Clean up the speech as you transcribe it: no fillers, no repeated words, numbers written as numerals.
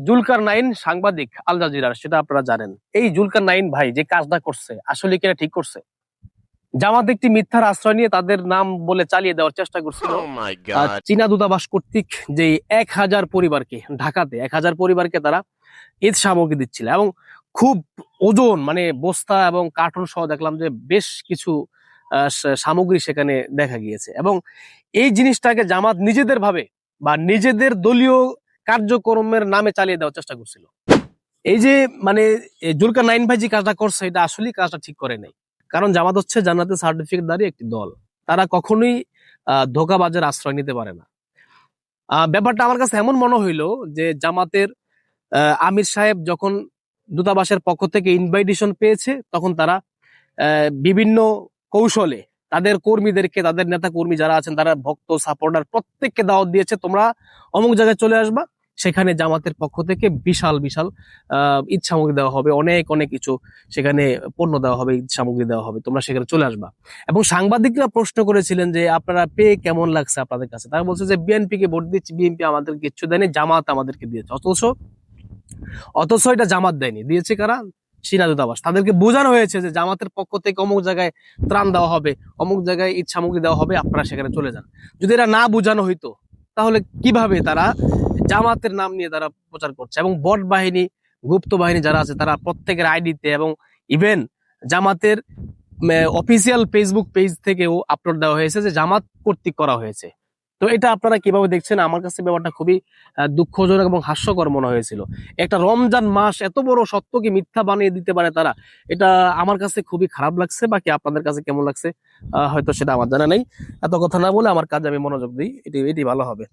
Zulkar nine সাংবাদিক আল জাজিরার, সেটা আপনারা জানেন। এই জুলকার নাইন ভাই যে কাজটা করছে, আসলে কি এটা ঠিক করছে? জামাত একটি মিথ্যার আশ্রয় নিয়ে তাদের নাম বলে চালিয়ে দেওয়ার চেষ্টা করছিল চীনা দূতাবাস কর্তৃক, যে 1000 পরিবারকে, ঢাকাতে 1000 পরিবারকে তারা ঈদ সামগ্রী দিচ্ছিল, এবং খুব ওজন, মানে বস্তা এবং কার্টুন সহ দেখলাম যে বেশ কিছু সামগ্রী সেখানে দেখা গিয়েছে। এবং এই জিনিসটাকে জামাত নিজেদের ভাবে বা নিজেদের দলীয় কার্যক্রমের নামে চালিয়ে দেওয়ার চেষ্টা করছিল। এই যে মানে জুলকার নাইন ভাই যে কাজটা করছে, এটা আসলেই কাজটা ঠিক করে নাই। কারণ জামাত হচ্ছে জান্নাতের সার্টিফিকেটধারী একটি দল, তারা কখনোই ধোঁকাবাজের আশ্রয় নিতে পারে না। ব্যাপারটা আমার কাছে এমন মনে হইলো যে জামাতের আমির সাহেব যখন দূতাবাসের পক্ষ থেকে ইনভাইটেশন পেয়েছে, তখন তারা বিভিন্ন কৌশলে তাদের কর্মীদেরকে, তাদের নেতা কর্মী যারা আছেন, তারা ভক্ত সাপোর্টার প্রত্যেককে দাওয়াত দিয়েছে, তোমরা অমুক জায়গায় চলে আসবা, সেখানে জামাতের পক্ষ থেকে বিশাল বিশাল ঈদ সামগ্রী দেওয়া হবে, অনেক অনেক কিছু সেখানে পণ্য দেওয়া হবে, ঈদ সামগ্রী দেওয়া হবে, তোমরা সেখানে চলে আসবা। এবং সাংবাদিকরা প্রশ্ন করেছিলেন যে আপনারা পেয়ে কেমন লাগছে আপনাদের কাছে? তারা বলছে যে বিএনপি কে ভোট দিচ্ছি, বিএনপি আমাদের কিচ্ছু দেয়নি, জামাত আমাদেরকে দিয়েছে। অথচ এটা জামাত দেয়নি, দিয়েছে কারা? চীনা দূতাবাস। তাদেরকে বোঝানো হয়েছে যে জামাতের পক্ষ থেকে অমুক জায়গায় ত্রাণ দেওয়া হবে, অমুক জায়গায় ঈদ সামগ্রী দেওয়া হবে, আপনারা সেখানে চলে যান। যদি এরা না বোঝানো হইতো, তাহলে কিভাবে তারা জামাতের নাম নিয়ে তারা প্রচার করছে? এবং বট বাহিনী, গুপ্ত বাহিনী যারা আছে, তারা প্রত্যেকের আইডিতে এবং ইভেন জামাতের অফিসিয়াল ফেসবুক পেজ থেকেও আপলোড দেওয়া হয়েছে যে জামাত কর্তৃক করা হয়েছে। তো এটা আপনারা কিভাবে দেখছেন? আমার কাছে ব্যাপারটা খুবই দুঃখজনক এবং হাস্যকর মনে হয়েছিল। একটা রমজান মাস এত বড় সত্যকে মিথ্যা বানিয়ে দিতে পারে তারা, এটা আমার কাছে খুবই খারাপ লাগছে। বাকি আপনাদের কাছে কেমন লাগছে হয়তো সেটা আমার জানা নেই। এত কথা না বলে আমার কাজে আমি মনোযোগ দিই, এটি ভালো হবে।